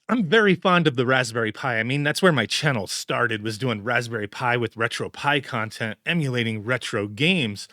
I'm very fond of the Raspberry Pi. I mean, that's where my channel started, was doing Raspberry Pi with retro Pi content, emulating retro games.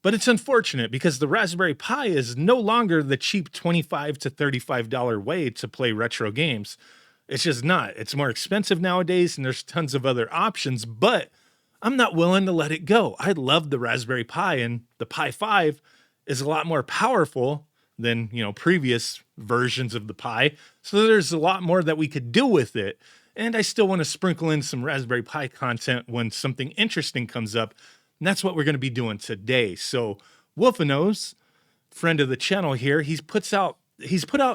But it's unfortunate because the Raspberry Pi is no longer the cheap $25 to $35 way to play retro games. It's just not. It's more expensive nowadays, and there's tons of other options, but I'm not willing to let it go. I love the Raspberry Pi, and the Pi 5 is a lot more powerful than, previous versions of the Pi. So there's a lot more that we could do with it. And I still want to sprinkle in some Raspberry Pi content when something interesting comes up. And that's what we're going to be doing today. So Wolfanoz, friend of the channel here, he's put out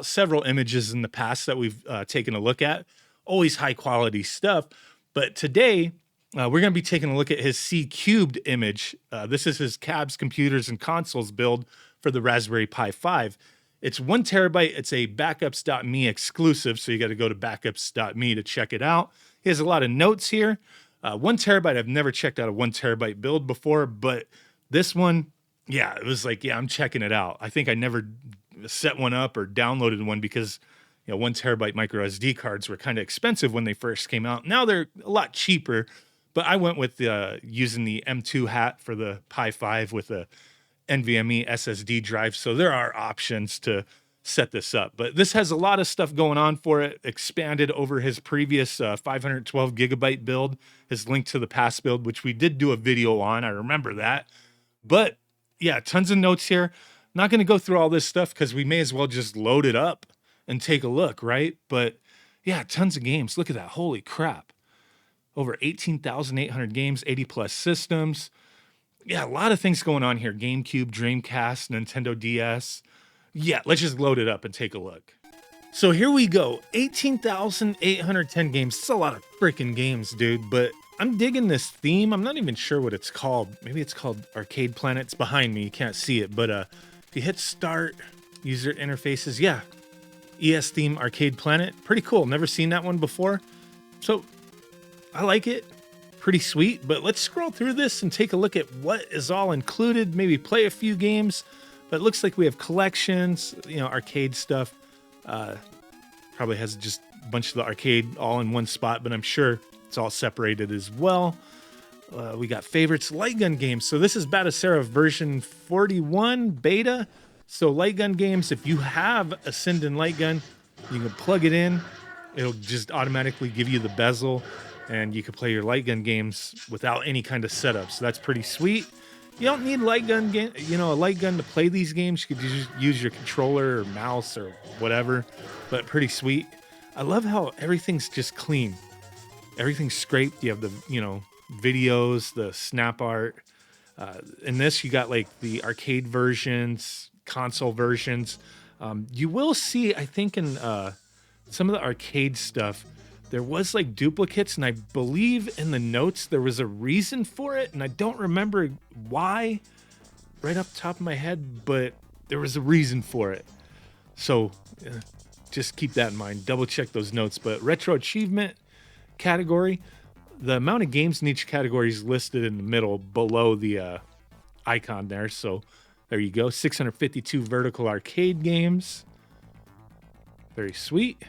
several images in the past that we've taken a look at. Always high quality stuff. But today, we're going to be taking a look at his C cubed image. This is his cabs, computers, and consoles build for the Raspberry Pi 5. It's 1 terabyte. It's a backups.me exclusive, so you got to go to backups.me to check it out. He has a lot of notes here. 1 terabyte, I've never checked out a 1 terabyte build before, but this one, yeah, it was like, yeah, I'm checking it out. I think I never set one up or downloaded one because 1 terabyte micro SD cards were kind of expensive when they first came out. Now they're a lot cheaper, but I went with using the M2 hat for the Pi 5 with a NVMe SSD drive. So there are options to set this up, but this has a lot of stuff going on for it, expanded over his previous 512 gigabyte build, his link to the past build, which we did do a video on. I remember that, but yeah, tons of notes here. Not going to go through all this stuff because we may as well just load it up and take a look, right? But yeah, tons of games. Look at that. Holy crap. Over 18,800 games, 80 plus systems. Yeah, a lot of things going on here. GameCube, Dreamcast, Nintendo DS. Yeah, let's just load it up and take a look. So here we go. 18,810 games. It's a lot of freaking games, dude, but I'm digging this theme. I'm not even sure what it's called. Maybe it's called Arcade Planet. It's behind me. You can't see it, but if you hit start, user interfaces, yeah. ES theme Arcade Planet. Pretty cool. Never seen that one before. So I like it. Pretty sweet, but let's scroll through this and take a look at what is all included, maybe play a few games. But it looks like we have collections, arcade stuff. Probably has just a bunch of the arcade all in one spot, but I'm sure it's all separated as well. We got favorites, lightgun games. So this is Batacera version 41 beta. So lightgun games, if you have a Ascendant lightgun, you can plug it in. It'll just automatically give you the bezel, and you can play your light gun games without any kind of setup. So that's pretty sweet. You don't need a light gun to play these games. You could just use your controller or mouse or whatever, but pretty sweet. I love how everything's just clean. Everything's scraped. You have the, videos, the snap art. In this, you got like the arcade versions, console versions. You will see, I think in some of the arcade stuff, there was like duplicates, and I believe in the notes there was a reason for it, and I don't remember why right off the top of my head, but there was a reason for it. So just keep that in mind. Double check those notes. But retro achievement category, the amount of games in each category is listed in the middle below the icon there. So there you go. 652 vertical arcade games. Very sweet.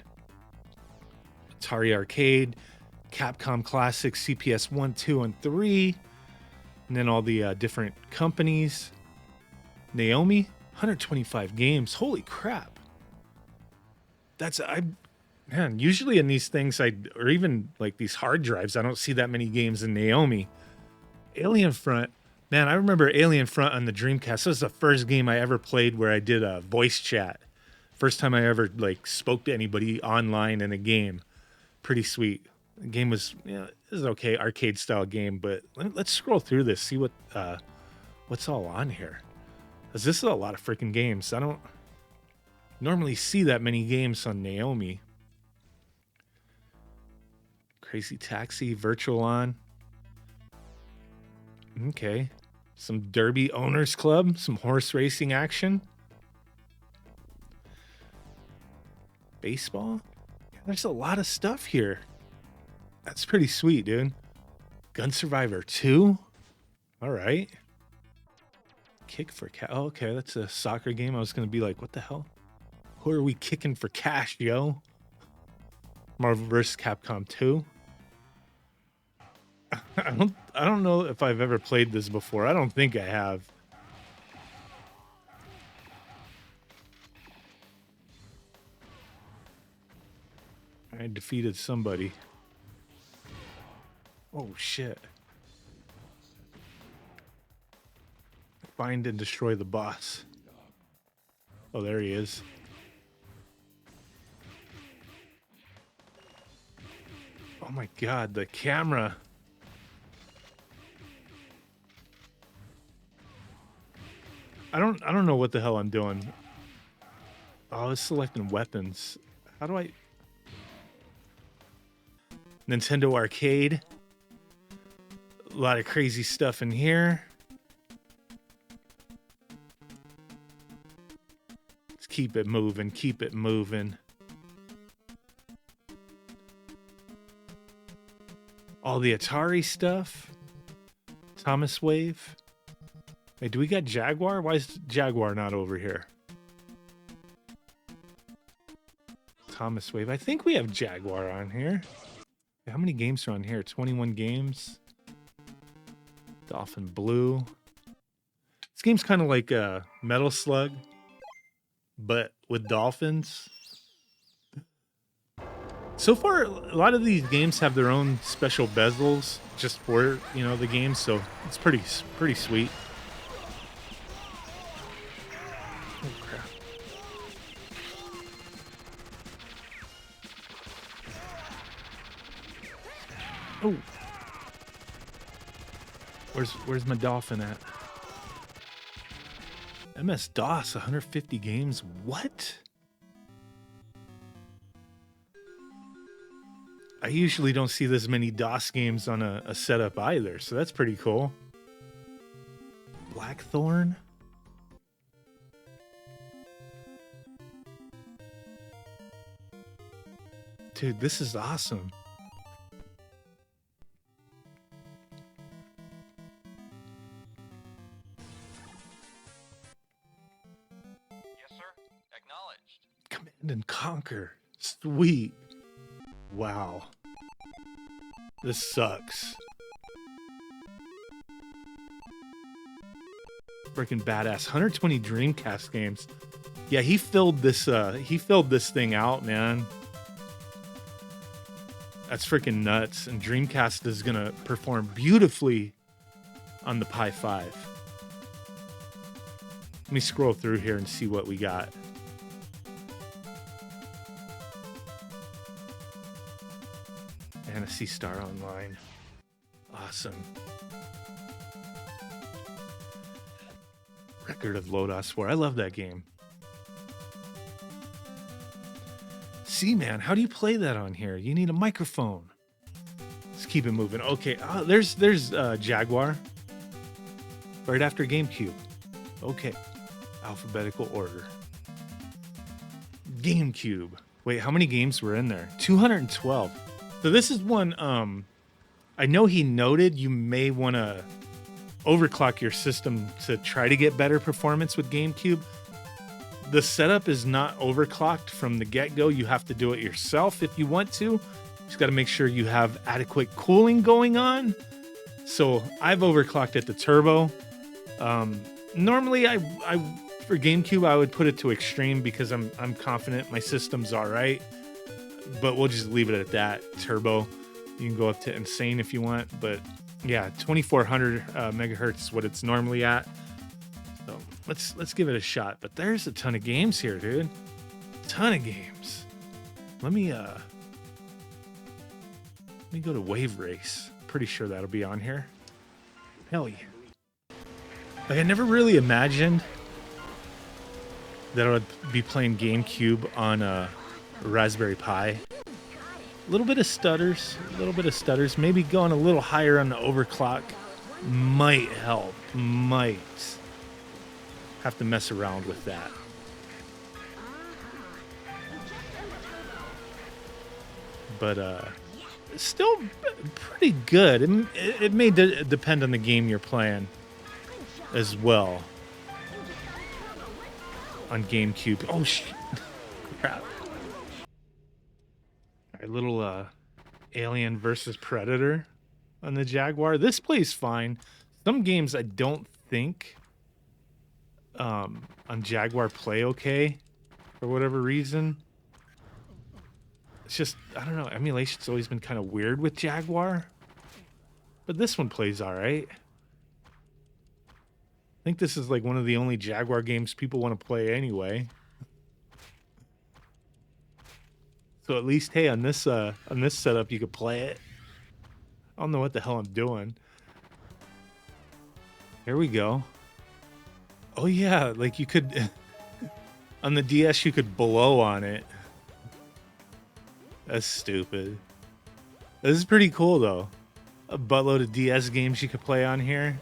Atari Arcade, Capcom Classic, CPS 1, 2, and 3, and then all the different companies. Naomi, 125 games. Holy crap. Usually in these things, or even like these hard drives, I don't see that many games in Naomi. Alien Front, man, I remember Alien Front on the Dreamcast. This was the first game I ever played where I did a voice chat. First time I ever spoke to anybody online in a game. Pretty sweet. The game was, it was okay, arcade style game, but let's scroll through this, see what's all on here. Because this is a lot of freaking games. I don't normally see that many games on Naomi. Crazy Taxi, Virtual On. Okay. Some Derby Owners Club, some horse racing action. Baseball. There's a lot of stuff here. That's pretty sweet, dude. Gun Survivor 2. All right. Kick for cash. Oh, okay, that's a soccer game. I was going to be like, what the hell? Who are we kicking for cash, yo? Marvel vs. Capcom 2. I don't know if I've ever played this before. I don't think I have. I defeated somebody. Oh shit. Find and destroy the boss. Oh, there he is. Oh my god, the camera. I don't know what the hell I'm doing. Oh, I was selecting weapons. How do I... Nintendo Arcade. A lot of crazy stuff in here. Let's keep it moving, keep it moving. All the Atari stuff. Thomas Wave. Hey, do we got Jaguar? Why is Jaguar not over here? Thomas Wave. I think we have Jaguar on here. How many games are on here? 21 games. Dolphin Blue. This game's kind of like a Metal Slug, but with dolphins. So far, a lot of these games have their own special bezels just for, you know, the game, so it's pretty sweet. Oh crap. Oh. Where's my dolphin at? MS-DOS, 150 games. What? I usually don't see this many DOS games on a setup either, so that's pretty cool. Blackthorn? Dude, this is awesome. Yes, sir. Acknowledged. Command and Conquer. Sweet. Wow. This sucks. Freaking badass. 120 Dreamcast games. Yeah, he filled this thing out, man. That's freaking nuts. And Dreamcast is gonna perform beautifully on the Pi 5. Let me scroll through here and see what we got. Phantasy Star Online. Awesome. Record of Lodos War. I love that game. See, man, how do you play that on here? You need a microphone. Let's keep it moving. Okay, there's Jaguar. Right after GameCube. Okay. Alphabetical order. GameCube. Wait, how many games were in there? 212. So this is one, I know he noted you may want to overclock your system to try to get better performance with GameCube. The setup is not overclocked from the get-go. You have to do it yourself if you want to. Just got to make sure you have adequate cooling going on. So I've overclocked it to turbo. Normally, I for GameCube, I would put it to extreme because I'm confident my system's all right. But we'll just leave it at that. Turbo. You can go up to insane if you want. But yeah, 2400 megahertz is what it's normally at. So let's give it a shot. But there's a ton of games here, dude. A ton of games. Let me go to Wave Race. Pretty sure that'll be on here. Hell yeah. Like, I never really imagined that I would be playing GameCube on a Raspberry Pi. A little bit of stutters. Maybe going a little higher on the overclock might help. Might. Have to mess around with that. But still pretty good. It may depend on the game you're playing as well. On GameCube. Oh, crap. All right, A little Alien versus Predator on the Jaguar. This plays fine. Some games I don't think on Jaguar play okay for whatever reason. It's just, I don't know, emulation's always been kind of weird with Jaguar. But this one plays all right. I think this is like one of the only Jaguar games people want to play anyway. So at least, hey, on this setup, you could play it. I don't know what the hell I'm doing. Here we go. Oh yeah, like you could on the DS you could blow on it. That's stupid. This is pretty cool though. A buttload of DS games you could play on here.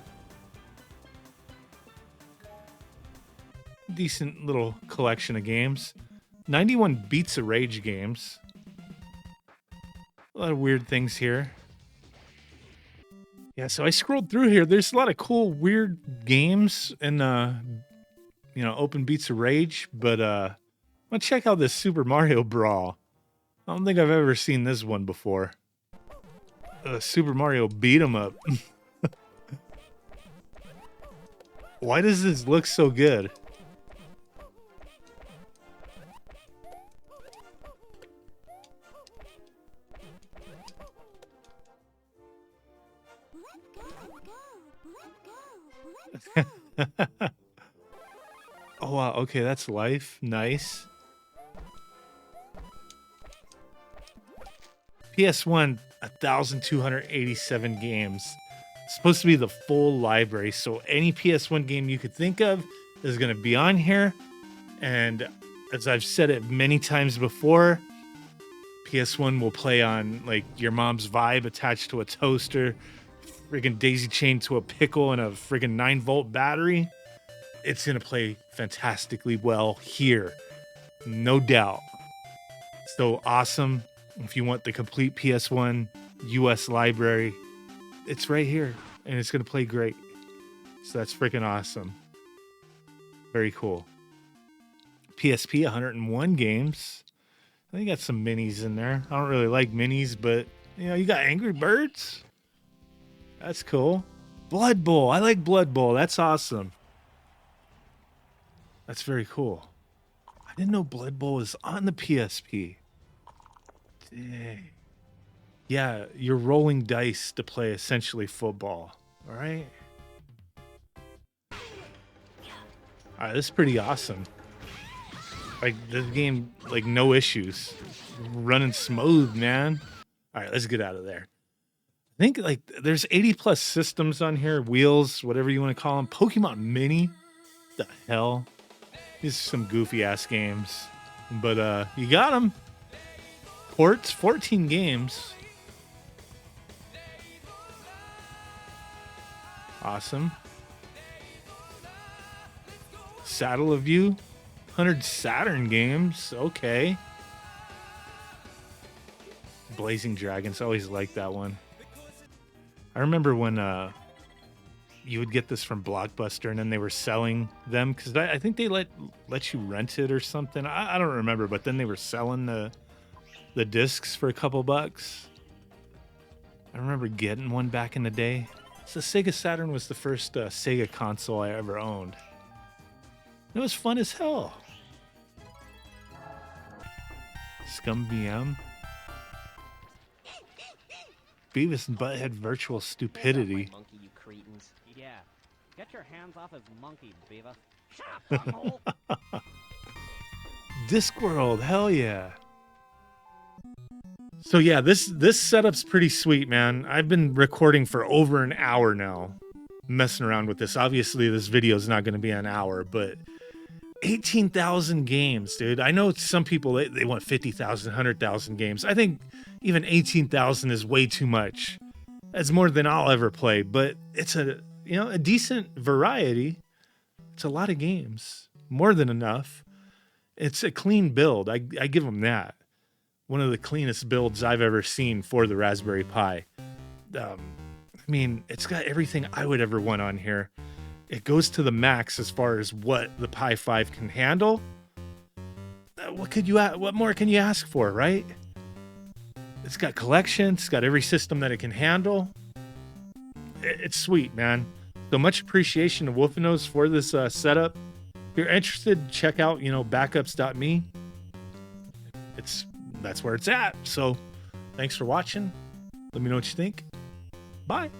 Decent little collection of games. 91 Beats of Rage games. A lot of weird things here. Yeah, so I scrolled through here. There's a lot of cool, weird games and, open Beats of Rage. But I'm going to check out this Super Mario Brawl. I don't think I've ever seen this one before. Super Mario Beat 'em Up. Why does this look so good? Oh wow, okay, that's life. Nice. PS1, 1,287 games. It's supposed to be the full library, so any PS1 game you could think of is going to be on here. And as I've said it many times before, PS1 will play on like your mom's Vibe attached to a toaster, friggin' daisy chained to a pickle and a friggin' 9-volt battery. It's going to play fantastically well here. No doubt. So awesome. If you want the complete PS1 US library, it's right here. And it's going to play great. So that's freaking awesome. Very cool. PSP, 101 games. I think got some minis in there. I don't really like minis, but, you got Angry Birds. That's cool. Blood Bowl. I like Blood Bowl. That's awesome. That's very cool. I didn't know Blood Bowl was on the PSP. Dang. Yeah, you're rolling dice to play essentially football. All right. All right, this is pretty awesome. Like, this game, like, no issues. Running smooth, man. All right, let's get out of there. I think, like, there's 80 plus systems on here. Wheels, whatever you want to call them. Pokemon Mini. The hell? These are some goofy ass games. But you got them. Ports, 14 games. Awesome. Saddle of You. 100 Saturn games. Okay. Blazing Dragons. Always liked that one. I remember when you would get this from Blockbuster and then they were selling them because I think they let you rent it or something. I don't remember, but then they were selling the discs for a couple bucks. I remember getting one back in the day. So Sega Saturn was the first Sega console I ever owned. It was fun as hell. Scum BM. Beavis and Butthead Virtual Stupidity. Monkey, you cretins. Yeah. Get your hands off his monkey, Beavis. Shut up, butthole. Discworld, hell yeah. So yeah, this setup's pretty sweet, man. I've been recording for over an hour now, messing around with this. Obviously, this video is not going to be an hour, but 18,000 games, dude. I know some people, they want 50,000, 100,000 games. I think even 18,000 is way too much. That's more than I'll ever play, but it's a decent variety. It's a lot of games, more than enough. It's a clean build. I give them that. One of the cleanest builds I've ever seen for the Raspberry Pi. It's got everything I would ever want on here. It goes to the max as far as what the Pi 5 can handle. What more can you ask for, right? It's got collection. It's got every system that it can handle. It's sweet, man. So much appreciation to Wolfanoz for this setup. If you're interested, check out, backups.me. That's where it's at. So thanks for watching. Let me know what you think. Bye.